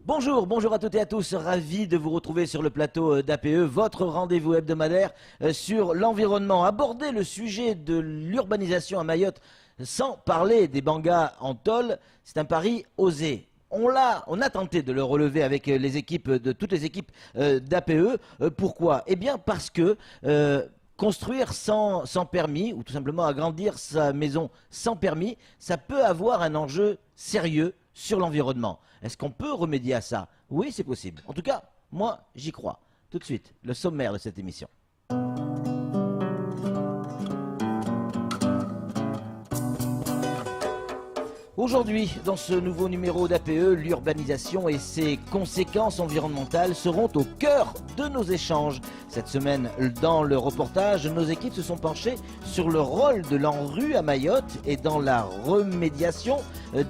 Bonjour à toutes et à tous, ravi de vous retrouver sur le plateau d'APE, votre rendez-vous hebdomadaire sur l'environnement. Aborder le sujet de l'urbanisation à Mayotte sans parler des bangas en tôle, c'est un pari osé. On a tenté de le relever avec toutes les équipes d'APE. Pourquoi? Eh bien parce que construire sans permis, ou tout simplement agrandir sa maison sans permis, ça peut avoir un enjeu sérieux sur l'environnement. Est-ce qu'on peut remédier à ça? Oui, c'est possible. En tout cas, moi, j'y crois. Tout de suite, le sommaire de cette émission. Aujourd'hui, dans ce nouveau numéro d'APE, l'urbanisation et ses conséquences environnementales seront au cœur de nos échanges. Cette semaine, dans le reportage, nos équipes se sont penchées sur le rôle de l'ANRU à Mayotte et dans la remédiation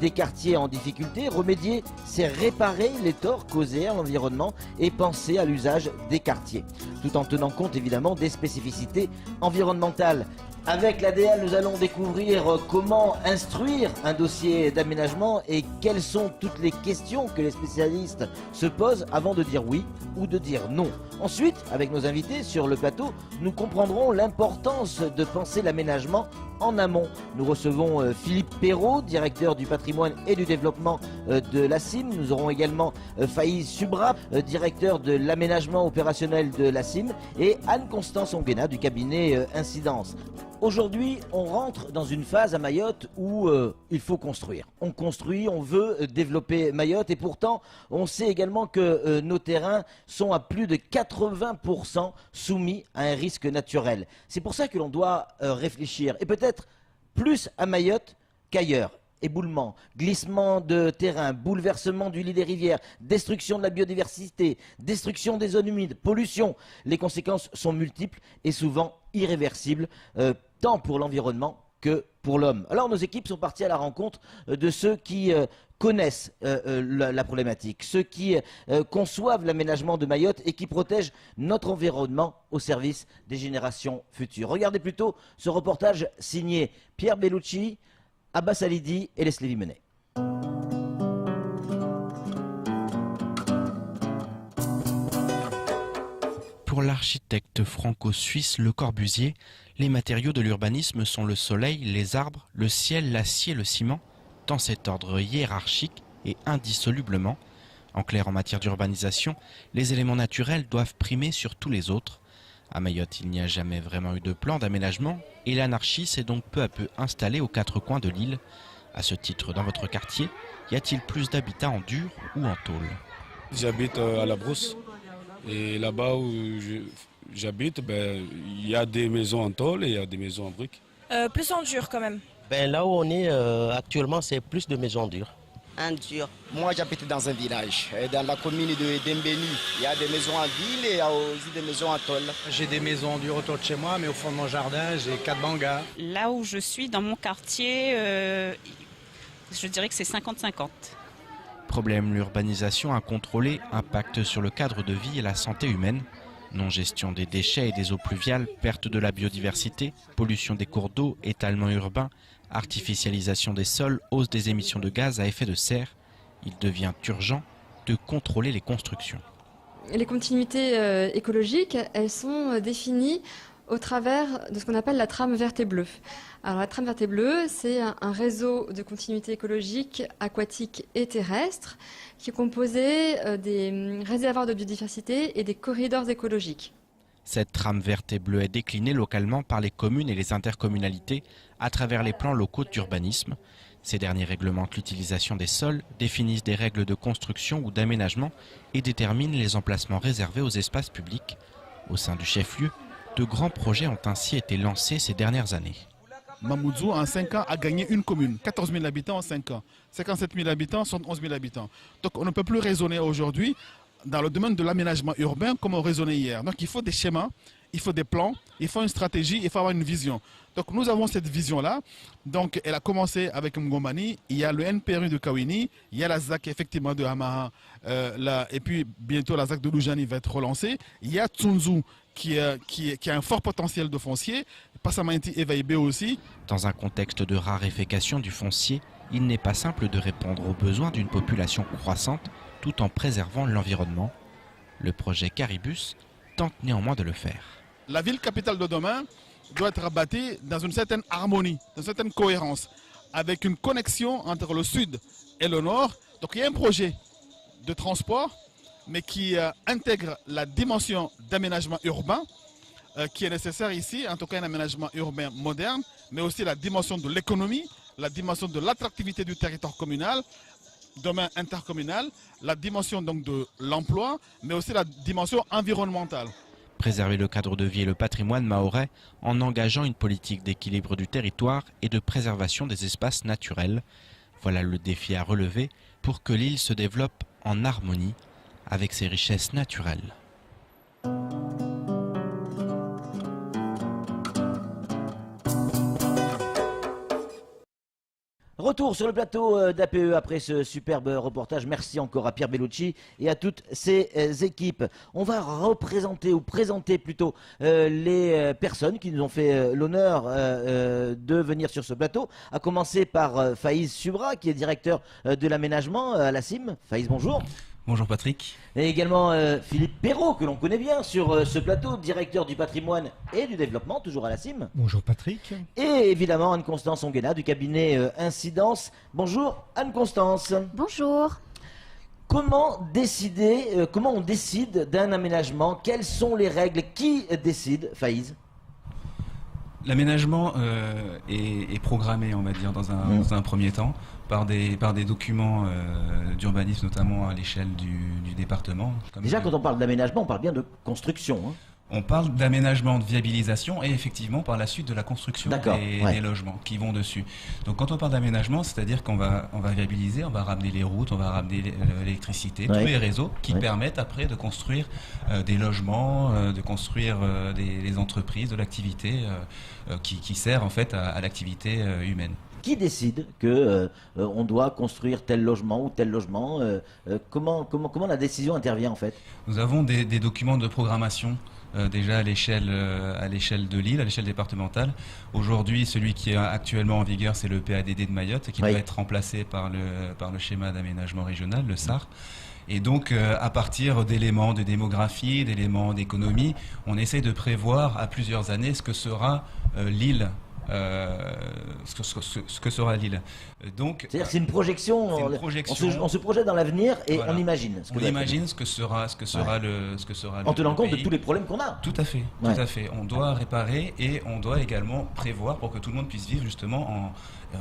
des quartiers en difficulté. Remédier, c'est réparer les torts causés à l'environnement et penser à l'usage des quartiers, tout en tenant compte évidemment des spécificités environnementales. Avec l'ADL, nous allons découvrir comment instruire un dossier d'aménagement et quelles sont toutes les questions que les spécialistes se posent avant de dire oui ou de dire non. Ensuite, avec nos invités sur le plateau, nous comprendrons l'importance de penser l'aménagement en amont. Nous recevons Philippe Perrault, directeur du patrimoine et du développement de la CIM. Nous aurons également Faïz Subra, directeur de l'aménagement opérationnel de la CIM, et Anne-Constance Onguena du cabinet Incidence. Aujourd'hui, on rentre dans une phase à Mayotte où il faut construire. On construit, on veut développer Mayotte et pourtant, on sait également que nos terrains sont à plus de 80% soumis à un risque naturel. C'est pour ça que l'on doit réfléchir et peut-être plus à Mayotte qu'ailleurs. Éboulement, glissement de terrain, bouleversement du lit des rivières, destruction de la biodiversité, destruction des zones humides, pollution. Les conséquences sont multiples et souvent irréversibles, tant pour l'environnement que pour l'homme. Alors nos équipes sont parties à la rencontre de ceux qui connaissent la problématique, ceux qui conçoivent l'aménagement de Mayotte et qui protègent notre environnement au service des générations futures. Regardez plutôt ce reportage signé Pierre Bellucci, Abbas Alidi et Leslie Vimenet. Pour l'architecte franco-suisse Le Corbusier, les matériaux de l'urbanisme sont le soleil, les arbres, le ciel, l'acier, le ciment, dans cet ordre hiérarchique et indissolublement. En clair, en matière d'urbanisation, les éléments naturels doivent primer sur tous les autres. À Mayotte, il n'y a jamais vraiment eu de plan d'aménagement et l'anarchie s'est donc peu à peu installée aux quatre coins de l'île. À ce titre, dans votre quartier, y a-t-il plus d'habitats en dur ou en tôle? J'habite à la Brousse et là-bas où j'habite, il y a des maisons en tôle et il y a des maisons en briques. Plus en dur quand même. Là où on est actuellement, c'est plus de maisons dures. En dur. Moi, j'habite dans un village, dans la commune de Dembéni. Il y a des maisons en ville et il y a aussi des maisons en tôle. J'ai des maisons en dur autour de chez moi, mais au fond de mon jardin, j'ai 4 bangas. Là où je suis, dans mon quartier, je dirais que c'est 50-50. Problème, l'urbanisation incontrôlée impacte sur le cadre de vie et la santé humaine. Non-gestion des déchets et des eaux pluviales, perte de la biodiversité, pollution des cours d'eau, étalement urbain, artificialisation des sols, hausse des émissions de gaz à effet de serre. Il devient urgent de contrôler les constructions. Les continuités écologiques, elles sont définies au travers de ce qu'on appelle la trame verte et bleue. Alors la trame verte et bleue, c'est un réseau de continuité écologique aquatique et terrestre qui est composé des réservoirs de biodiversité et des corridors écologiques. Cette trame verte et bleue est déclinée localement par les communes et les intercommunalités à travers les plans locaux d'urbanisme. Ces derniers réglementent l'utilisation des sols, définissent des règles de construction ou d'aménagement et déterminent les emplacements réservés aux espaces publics. Au sein du chef-lieu, de grands projets ont ainsi été lancés ces dernières années. Mamoudzou, en 5 ans, a gagné une commune, 14 000 habitants en 5 ans, 57 000 habitants, 71 000 habitants. Donc on ne peut plus raisonner aujourd'hui dans le domaine de l'aménagement urbain comme on raisonnait hier. Donc il faut des schémas, il faut des plans, il faut une stratégie, il faut avoir une vision. Donc nous avons cette vision-là. Donc elle a commencé avec Mgomani, il y a le NPRU de Kawini, il y a la ZAC effectivement de Hamaha, et puis bientôt la ZAC de Loujani va être relancée. Il y a Tsunzu qui a un fort potentiel de foncier, Passamainti et Vaïbé aussi. Dans un contexte de raréfaction du foncier, il n'est pas simple de répondre aux besoins d'une population croissante tout en préservant l'environnement. Le projet Caribus tente néanmoins de le faire. La ville capitale de demain doit être bâtie dans une certaine harmonie, dans une certaine cohérence, avec une connexion entre le sud et le nord. Donc il y a un projet de transport, mais qui intègre la dimension d'aménagement urbain, qui est nécessaire ici, en tout cas un aménagement urbain moderne, mais aussi la dimension de l'économie, la dimension de l'attractivité du territoire communal, demain intercommunal, la dimension donc de l'emploi, mais aussi la dimension environnementale. Préserver le cadre de vie et le patrimoine mahorais en engageant une politique d'équilibre du territoire et de préservation des espaces naturels. Voilà le défi à relever pour que l'île se développe en harmonie avec ses richesses naturelles. Retour sur le plateau d'APE après ce superbe reportage. Merci encore à Pierre Bellucci et à toutes ses équipes. On va représenter ou présenter plutôt les personnes qui nous ont fait l'honneur de venir sur ce plateau. À commencer par Faïz Subra qui est directeur de l'aménagement à la CIM. Faïz, bonjour. Bonjour Patrick. Et également Philippe Perrault, que l'on connaît bien sur ce plateau, directeur du patrimoine et du développement, toujours à la CIM. Bonjour Patrick. Et évidemment Anne-Constance Onguena du cabinet Incidence. Bonjour Anne-Constance. Bonjour. Comment on décide d'un aménagement? Quelles sont les règles? Qui décide, Faïz? L'aménagement est programmé, on va dire, dans un premier temps, par des documents d'urbanisme, notamment à l'échelle du département. Déjà, quand on parle d'aménagement, on parle bien de construction. Hein. On parle d'aménagement, de viabilisation et effectivement par la suite de la construction des logements qui vont dessus. Donc quand on parle d'aménagement, c'est-à-dire qu'on va viabiliser, on va ramener les routes, on va ramener l'électricité, tous les réseaux qui permettent après de construire des logements, de construire des entreprises, de l'activité qui sert en fait à l'activité humaine. Qui décide que on doit construire tel logement ou tel logement? Comment la décision intervient en fait? Nous avons des documents de programmation déjà à l'échelle de l'île, à l'échelle départementale. Aujourd'hui, celui qui est actuellement en vigueur, c'est le PADD de Mayotte, qui doit être remplacé par le schéma d'aménagement régional, le SAR. Et donc, à partir d'éléments de démographie, d'éléments d'économie, on essaie de prévoir à plusieurs années ce que sera l'île. Ce que sera l'île. Donc, c'est-à-dire c'est une projection. On se projette dans l'avenir et on imagine. On imagine ce que sera en tenant compte de tous les problèmes qu'on a. Tout à fait. On doit réparer et on doit également prévoir pour que tout le monde puisse vivre justement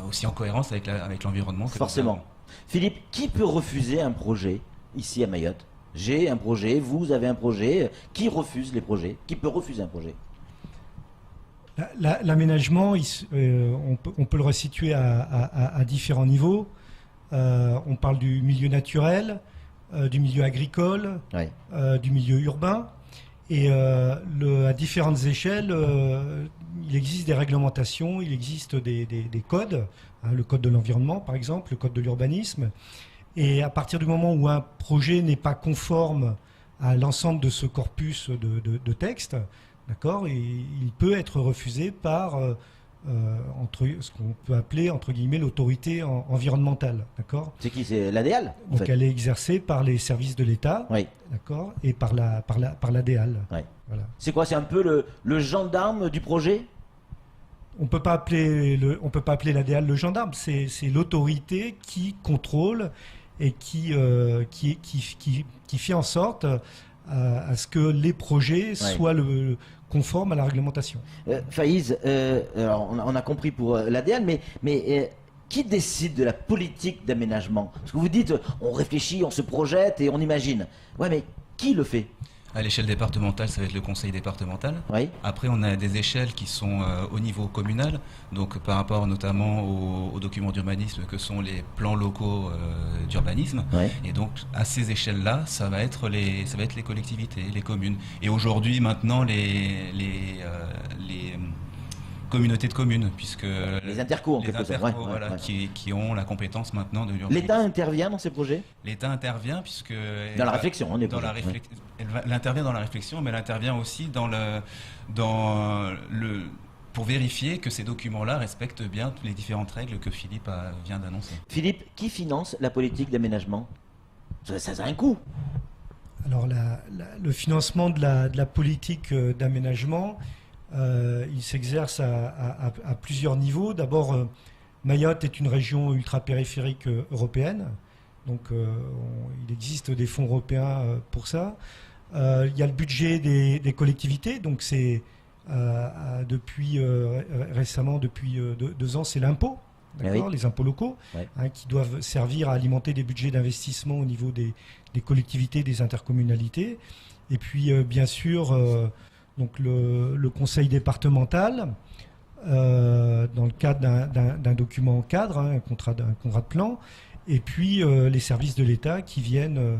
aussi en cohérence avec l'environnement. Forcément. Philippe, qui peut refuser un projet ici à Mayotte? J'ai un projet, vous avez un projet. Qui refuse les projets? Qui peut refuser un projet? L'aménagement, on peut le resituer à différents niveaux. On parle du milieu naturel, du milieu agricole, du milieu urbain. Et à différentes échelles, il existe des réglementations, il existe des codes, le code de l'environnement par exemple, le code de l'urbanisme. Et à partir du moment où un projet n'est pas conforme à l'ensemble de ce corpus de textes, d'accord, il peut être refusé par ce qu'on peut appeler entre guillemets l'autorité environnementale, d'accord. C'est qui? C'est l'ADEAL. Donc elle est exercée par les services de l'État, d'accord, et par l'ADEAL. Voilà. C'est quoi? C'est un peu le gendarme du projet? On peut pas appeler l'ADEAL le gendarme. C'est l'autorité qui contrôle et qui fait en sorte à ce que les projets soient conformes à la réglementation. Faïz, alors on a compris pour l'ADEAL, mais qui décide de la politique d'aménagement? Parce que vous dites, on réfléchit, on se projette et on imagine. Ouais, mais qui le fait? À l'échelle départementale, ça va être le conseil départemental. Après, on a des échelles qui sont au niveau communal, donc par rapport notamment aux documents d'urbanisme que sont les plans locaux d'urbanisme. Et donc, à ces échelles-là, ça va être les collectivités, les communes. Et aujourd'hui, maintenant, les communautés de communes, puisque les interco, qui ont la compétence maintenant de l'urbanisme. L'État intervient dans ces projets? L'État intervient puisque dans la réflexion, elle intervient dans la réflexion, mais elle intervient aussi dans pour vérifier que ces documents-là respectent bien toutes les différentes règles que Philippe vient d'annoncer. Philippe, qui finance la politique d'aménagement ? Ça a un coût. Alors le financement de la politique d'aménagement, il s'exerce à plusieurs niveaux. D'abord, Mayotte est une région ultra-périphérique européenne, donc il existe des fonds européens pour ça. Il y a le budget des collectivités, donc c'est depuis récemment, depuis 2 ans, c'est l'impôt. D'accord, les impôts locaux, qui doivent servir à alimenter des budgets d'investissement au niveau des collectivités, des intercommunalités. Et puis, bien sûr, donc le conseil départemental, dans le cadre d'un document cadre, un contrat de plan, et puis les services de l'État qui viennent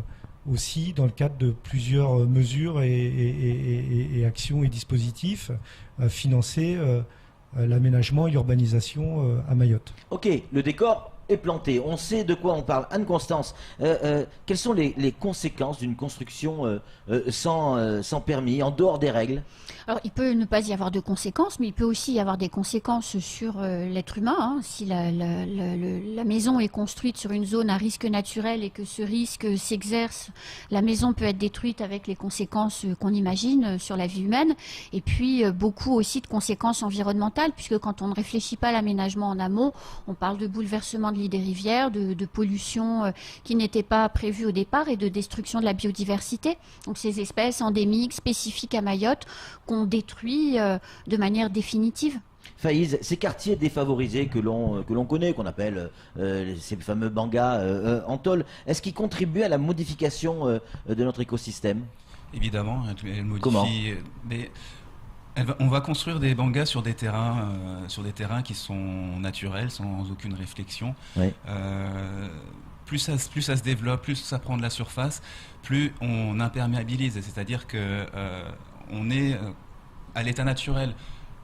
aussi dans le cadre de plusieurs mesures et actions et dispositifs financer l'aménagement et l'urbanisation à Mayotte. Ok, le décor est planté, on sait de quoi on parle. Anne-Constance, quelles sont les conséquences d'une construction sans permis, en dehors des règles ? Alors, il peut ne pas y avoir de conséquences, mais il peut aussi y avoir des conséquences sur l'être humain. Hein. Si la maison est construite sur une zone à risque naturel et que ce risque s'exerce, la maison peut être détruite avec les conséquences qu'on imagine sur la vie humaine. Et puis, beaucoup aussi de conséquences environnementales, puisque quand on ne réfléchit pas à l'aménagement en amont, on parle de bouleversement de lit des rivières, de pollution qui n'était pas prévue au départ et de destruction de la biodiversité. Donc, ces espèces endémiques, spécifiques à Mayotte, qu'on détruit de manière définitive. Faïz, ces quartiers défavorisés que l'on connaît, qu'on appelle ces fameux bangas en tôle, est-ce qu'ils contribuent à la modification de notre écosystème ? Évidemment, elle modifie. Comment ? Mais on va construire des bangas sur des terrains qui sont naturels, sans aucune réflexion. Oui. Plus ça se développe, plus ça prend de la surface, plus on imperméabilise. C'est-à-dire que on est à l'état naturel.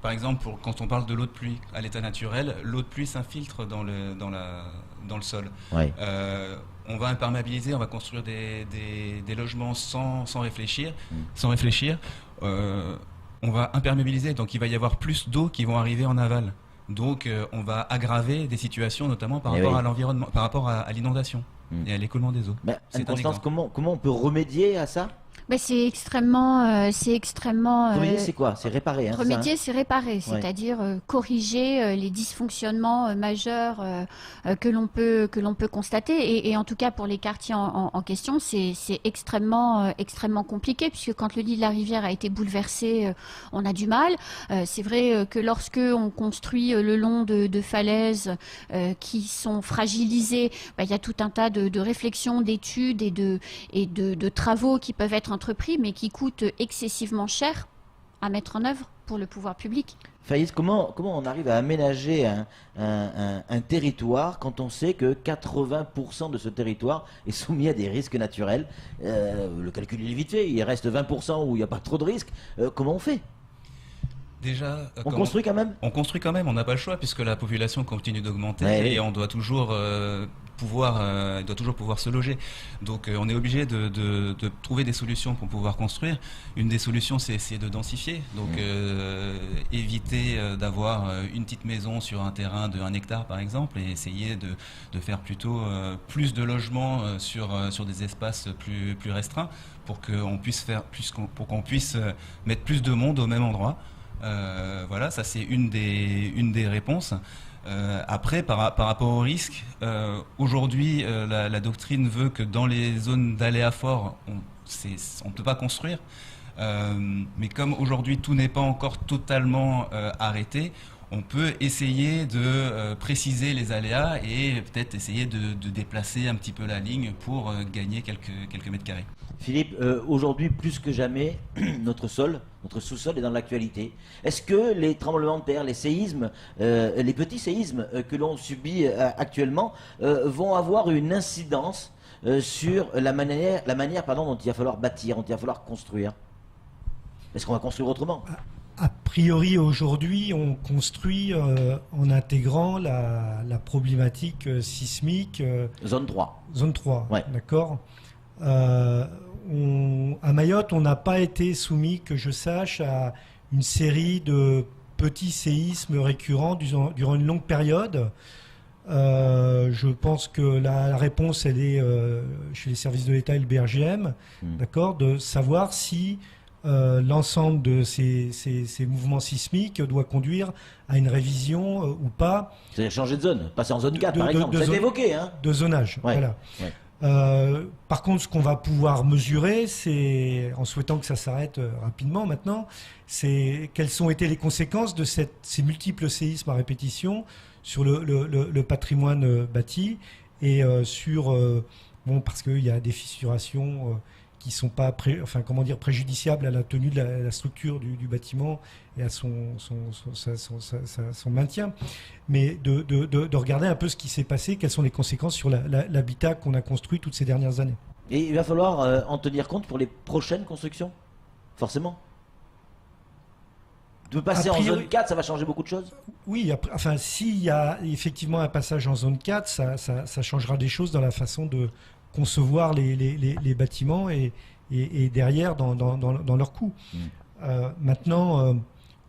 Par exemple, quand on parle de l'eau de pluie, à l'état naturel, l'eau de pluie s'infiltre dans le sol. Oui. On va imperméabiliser, on va construire des logements sans réfléchir. On va imperméabiliser, donc il va y avoir plus d'eau qui vont arriver en aval. Donc on va aggraver des situations, notamment par rapport à l'environnement, par rapport à l'inondation et à l'écoulement des eaux. Anne-Constance, comment on peut remédier à ça ? C'est extrêmement. Remédier, c'est quoi ? C'est réparer. Hein, remédier, c'est réparer, c'est-à-dire corriger les dysfonctionnements majeurs que l'on peut constater. Et en tout cas, pour les quartiers en question, c'est extrêmement compliqué, puisque quand le lit de la rivière a été bouleversé, on a du mal. C'est vrai que lorsque on construit le long de falaises qui sont fragilisées, il y a tout un tas de réflexions, d'études et de travaux qui peuvent être entrepris, mais qui coûtent excessivement cher à mettre en œuvre pour le pouvoir public. Faïz, comment on arrive à aménager un territoire quand on sait que 80% de ce territoire est soumis à des risques naturels ? Le calcul est vite fait, il reste 20% où il n'y a pas trop de risques. Comment on fait ? Déjà, on construit quand même ? On construit quand même, on n'a pas le choix puisque la population continue d'augmenter et on doit toujours pouvoir se loger. Donc on est obligé de trouver des solutions pour pouvoir construire. Une des solutions, c'est essayer de densifier. Donc éviter d'avoir une petite maison sur un terrain de 1 hectare par exemple et essayer de faire plutôt plus de logements sur des espaces plus restreints pour qu'on puisse mettre plus de monde au même endroit. Voilà, ça c'est une des réponses. Après, par rapport au risque, aujourd'hui, la doctrine veut que dans les zones d'aléa fort, on ne peut pas construire. Mais comme aujourd'hui tout n'est pas encore totalement arrêté, on peut essayer de préciser les aléas et peut-être essayer de déplacer un petit peu la ligne pour gagner quelques mètres carrés. Philippe, aujourd'hui plus que jamais, notre sous-sol est dans l'actualité. Est-ce que les tremblements de terre, les séismes, les petits séismes que l'on subit actuellement vont avoir une incidence sur la manière dont il va falloir bâtir, dont il va falloir construire ? Est-ce qu'on va construire autrement ? A priori, aujourd'hui, on construit en intégrant la problématique sismique. Zone 3. Zone 3, ouais. D'accord. À Mayotte, on n'a pas été soumis, que je sache, à une série de petits séismes récurrents durant une longue période. Je pense que la réponse, elle est chez les services de l'État et le BRGM, d'accord, de savoir si l'ensemble de ces mouvements sismiques doit conduire à une révision ou pas. C'est-à-dire changer de zone, passer en zone 4 par exemple, c'est évoqué. Hein, de zonage, ouais, voilà. Ouais. Par contre, ce qu'on va pouvoir mesurer, c'est, en souhaitant que ça s'arrête rapidement maintenant, c'est quelles ont été les conséquences de ces multiples séismes à répétition sur le patrimoine bâti et sur, parce qu'il y a des fissurations qui ne sont pas préjudiciables à la tenue de la structure du bâtiment et à son maintien, mais de regarder un peu ce qui s'est passé, quelles sont les conséquences sur l'habitat qu'on a construit toutes ces dernières années. Et il va falloir en tenir compte pour les prochaines constructions, forcément. De passer en zone 4, ça va changer beaucoup de choses? Oui, enfin, s'il y a effectivement un passage en zone 4, ça changera des choses dans la façon de concevoir les bâtiments et derrière dans leur coût. Maintenant,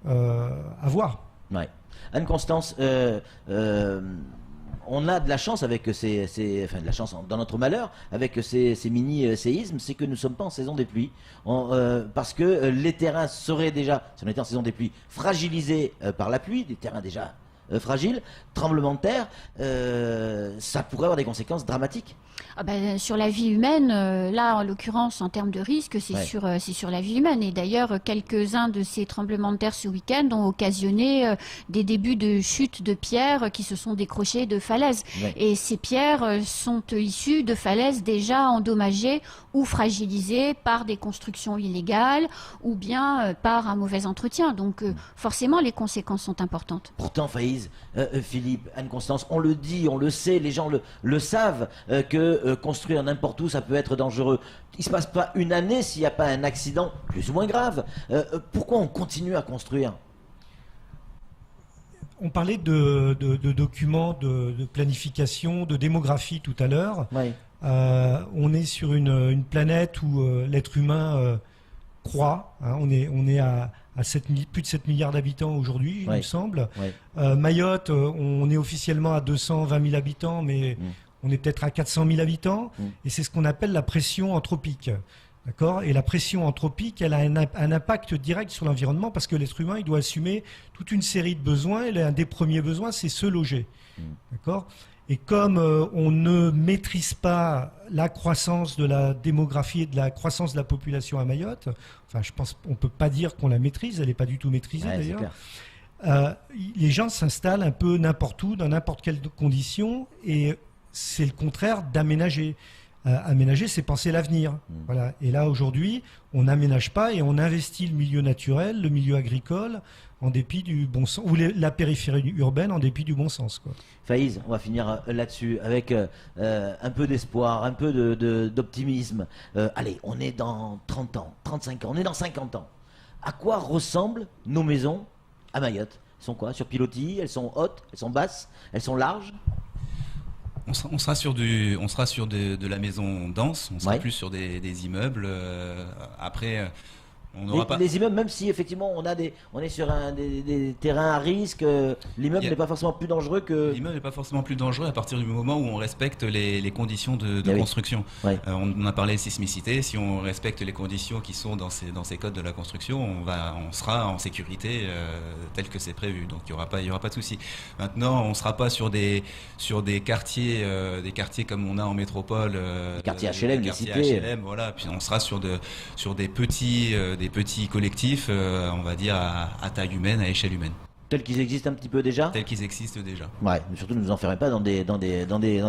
à voir. Ouais. Anne-Constance, on a de la chance avec enfin de la chance dans notre malheur avec ces mini-séismes, c'est que nous ne sommes pas en saison des pluies. Parce que les terrains seraient déjà, si on était en saison des pluies, fragilisés par la pluie, des terrains déjà fragiles, tremblements de terre, ça pourrait avoir des conséquences dramatiques. Sur la vie humaine, là en l'occurrence en termes de risque, c'est sur la vie humaine. Et d'ailleurs, quelques-uns de ces tremblements de terre ce week-end ont occasionné des débuts de chutes de pierres qui se sont décrochées de falaises. Ouais. Et ces pierres sont issues de falaises déjà endommagées ou fragilisées par des constructions illégales ou bien par un mauvais entretien. Donc forcément, les conséquences sont importantes. Pourtant, Faïz, Philippe, Anne-Constance, on le dit, on le sait, les gens le savent, que construire n'importe où, ça peut être dangereux. Il ne se passe pas une année s'il n'y a pas un accident plus ou moins grave. Pourquoi on continue à construire? On parlait de documents de planification, de démographie tout à l'heure. Ouais. On est sur une planète où l'être humain croît. Hein, on est à plus de 7 milliards d'habitants aujourd'hui, il me semble. Ouais. Mayotte, on est officiellement à 220 000 habitants, mais on est peut-être à 400 000 habitants, et c'est ce qu'on appelle la pression anthropique. D'accord ? Et la pression anthropique, elle a un impact direct sur l'environnement, parce que l'être humain, il doit assumer toute une série de besoins, et l'un des premiers besoins, c'est se loger. D'accord ? Et comme on ne maîtrise pas la croissance de la démographie et de la croissance de la population à Mayotte, enfin, je pense qu'on ne peut pas dire qu'on la maîtrise, elle n'est pas du tout maîtrisée d'ailleurs, les gens s'installent un peu n'importe où, dans n'importe quelles conditions, et c'est le contraire d'aménager. Aménager, c'est penser l'avenir. Voilà. Et là, aujourd'hui, on n'aménage pas et on investit le milieu naturel, le milieu agricole, en dépit du bon sens, ou la périphérie urbaine, en dépit du bon sens. Quoi. Faïz, on va finir là-dessus avec un peu d'espoir, un peu d'optimisme. Allez, on est dans 30 ans, 35 ans, on est dans 50 ans. À quoi ressemblent nos maisons à Mayotte? Elles sont quoi? Sur pilotis? Elles sont hautes? Elles sont basses? Elles sont larges? On sera sur de la maison dense, on sera plus sur des immeubles. Après, on n'aura pas... Les immeubles, même si effectivement on est sur des terrains à risque, l'immeuble n'est pas forcément plus dangereux que... L'immeuble n'est pas forcément plus dangereux à partir du moment où on respecte les conditions de construction. Ouais. On a parlé de sismicité, si on respecte les conditions qui sont dans ces codes de la construction, on sera en sécurité tel que c'est prévu, donc il y aura pas de souci. Maintenant, on ne sera pas sur des quartiers comme on a en métropole, des quartiers HLM, des quartiers HLM, voilà. Puis on sera sur des petits collectifs, on va dire à taille humaine, à échelle humaine. Tels qu'ils existent un petit peu déjà? Tels qu'ils existent déjà. Ouais, mais surtout ne nous enfermez pas dans des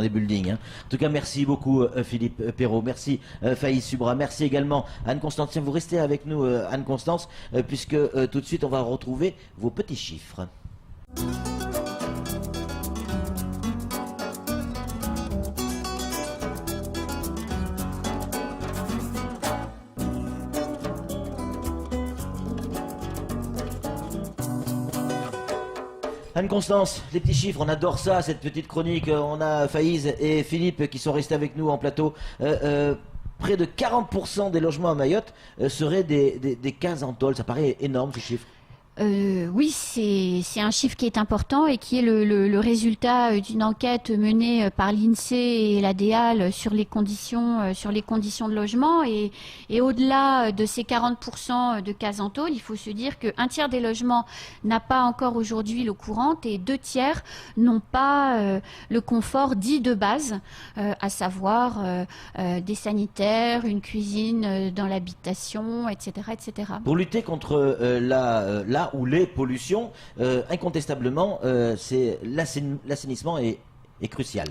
buildings. Hein. En tout cas, merci beaucoup Philippe Perrault, merci Faïz Subra, merci également Anne-Constance. Tiens, vous restez avec nous Anne-Constance, puisque tout de suite on va retrouver vos petits chiffres. Anne-Constance, les petits chiffres, on adore ça, cette petite chronique. On a Faïz et Philippe qui sont restés avec nous en plateau. Près de 40% des logements à Mayotte seraient des cases en tôle. Ça paraît énorme, ces chiffres. Oui, c'est un chiffre qui est important et qui est le résultat d'une enquête menée par l'INSEE et la DEAL sur les conditions de logement. Et au-delà de ces 40% de cases en tôle, il faut se dire qu'un tiers des logements n'a pas encore aujourd'hui l'eau courante et 2 tiers n'ont pas le confort dit de base, à savoir des sanitaires, une cuisine dans l'habitation, etc., etc. Pour lutter contre la ou les pollutions, incontestablement, l'assainissement est crucial.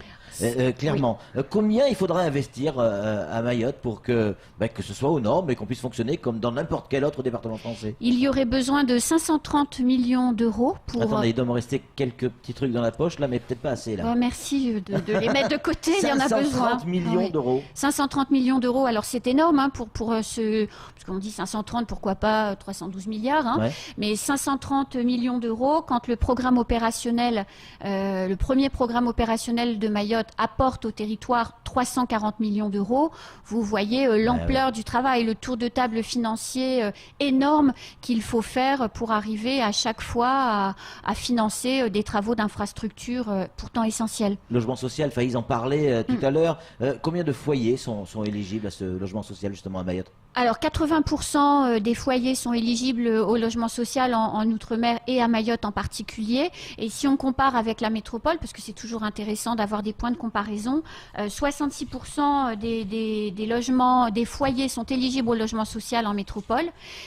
Clairement. Oui. Combien il faudra investir à Mayotte pour que ce soit aux normes et qu'on puisse fonctionner comme dans n'importe quel autre département français? Il y aurait besoin de 530 millions d'euros pour... Attendez, il doit me rester quelques petits trucs dans la poche là, mais peut-être pas assez là. Oh, merci de les mettre de côté, il y en a besoin. 530 millions d'euros. 530 millions d'euros, alors c'est énorme hein, pour ce... Parce qu'on dit 530, pourquoi pas 312 milliards, hein, mais 530 millions d'euros, quand le programme opérationnel, le premier programme opérationnel de Mayotte apporte au territoire 340 millions d'euros, vous voyez l'ampleur du travail, le tour de table financier énorme qu'il faut faire pour arriver à chaque fois à financer des travaux d'infrastructure pourtant essentiels. Logement social, Faïs en parlait tout à l'heure. Combien de foyers sont éligibles à ce logement social justement à Mayotte? Alors 80% des foyers sont éligibles au logement social en Outre-mer et à Mayotte en particulier. Et si on compare avec la métropole, parce que c'est toujours intéressant d'avoir des points de comparaison, 66% des logements, des foyers sont éligibles au logement social en métropole.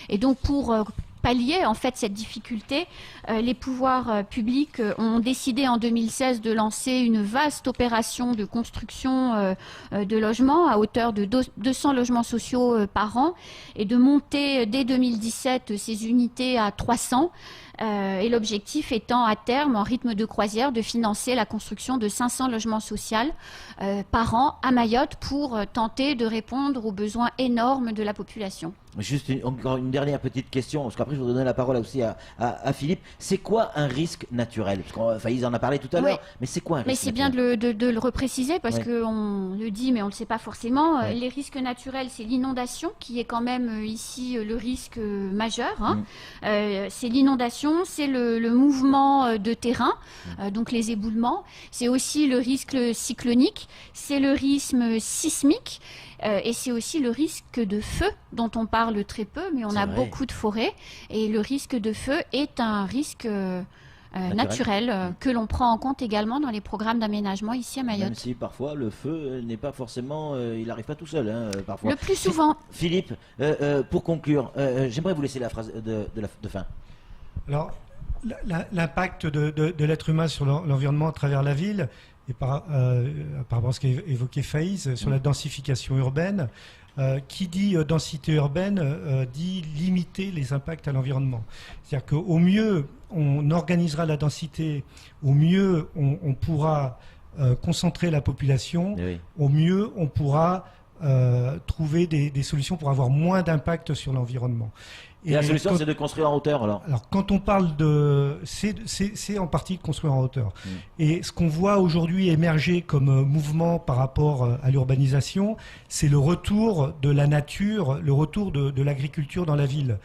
Et donc pour pallier en fait cette difficulté, les pouvoirs publics ont décidé en 2016 de lancer une vaste opération de construction de logements à hauteur de 200 logements sociaux par an et de monter dès 2017 ces unités à 300. Et l'objectif étant à terme, en rythme de croisière, de financer la construction de 500 logements sociaux par an à Mayotte pour tenter de répondre aux besoins énormes de la population. Juste encore une dernière petite question, parce qu'après je vais donner la parole aussi à Philippe. C'est quoi un risque naturel? Parce Faïs en a parlé tout à l'heure, mais c'est quoi un risque naturel? Mais c'est bien de le repréciser, parce qu'on le dit, mais on ne le sait pas forcément. Les risques naturels, c'est l'inondation, qui est quand même ici le risque majeur. Hein. C'est l'inondation, c'est le mouvement de terrain, donc les éboulements. C'est aussi le risque cyclonique, c'est le risque sismique. Et c'est aussi le risque de feu dont on parle très peu, mais on a beaucoup de forêts. Et le risque de feu est un risque naturel que l'on prend en compte également dans les programmes d'aménagement ici à Mayotte. Même si parfois le feu n'est pas forcément, il n'arrive pas tout seul, hein, parfois. Le plus souvent. Philippe, pour conclure, j'aimerais vous laisser la phrase de fin. Alors, l'impact de l'être humain sur l'environnement à travers la ville, et par rapport à ce qu'a évoqué Faïs sur la densification urbaine, qui dit densité urbaine dit limiter les impacts à l'environnement. C'est-à-dire qu'au mieux on organisera la densité, au mieux on pourra concentrer la population, au mieux on pourra trouver des solutions pour avoir moins d'impact sur l'environnement. Et la solution, c'est de construire en hauteur, alors? Alors, quand on parle de... C'est en partie de construire en hauteur. Et ce qu'on voit aujourd'hui émerger comme mouvement par rapport à l'urbanisation, c'est le retour de la nature, le retour de l'agriculture dans la ville.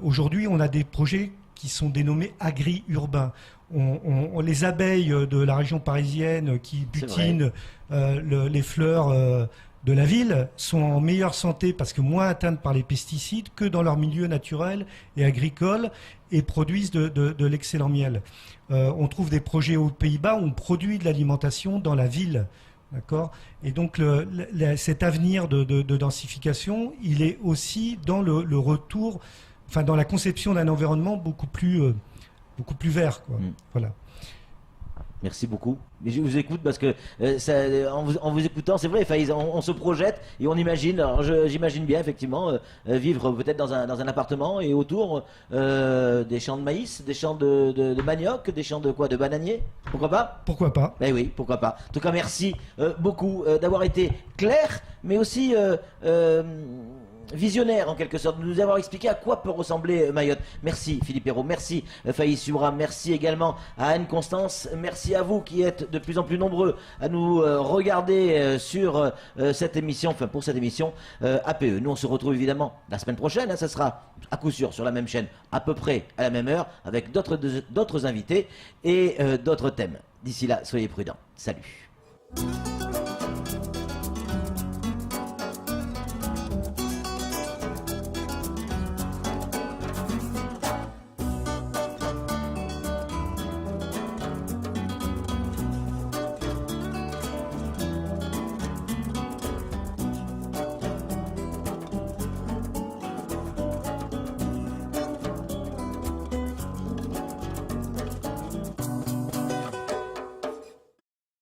Aujourd'hui, on a des projets qui sont dénommés agri-urbains. Les abeilles de la région parisienne qui butinent les fleurs... de la ville sont en meilleure santé parce que moins atteintes par les pesticides que dans leur milieu naturel et agricole et produisent de l'excellent miel. On trouve des projets aux Pays-Bas où on produit de l'alimentation dans la ville. D'accord ? Et donc cet avenir de densification, il est aussi dans le retour, enfin dans la conception d'un environnement beaucoup plus vert, quoi. Voilà. Merci beaucoup. Mais je vous écoute parce que en vous écoutant, c'est vrai, Faïs, on se projette et on imagine. Alors j'imagine bien effectivement vivre peut-être dans un appartement et autour des champs de maïs, des champs de manioc, des champs de quoi, de bananiers. Pourquoi pas? Pourquoi pas? Ben oui, pourquoi pas. En tout cas, merci beaucoup d'avoir été clair, mais aussi visionnaire en quelque sorte, de nous avoir expliqué à quoi peut ressembler Mayotte. Merci Philippe Hérault, merci Faïs Subra, merci également à Anne-Constance, merci à vous qui êtes de plus en plus nombreux à nous regarder sur cette émission, enfin pour cette émission APE. Nous on se retrouve évidemment la semaine prochaine, hein, ça sera à coup sûr sur la même chaîne, à peu près à la même heure, avec d'autres invités et d'autres thèmes. D'ici là, soyez prudents. Salut.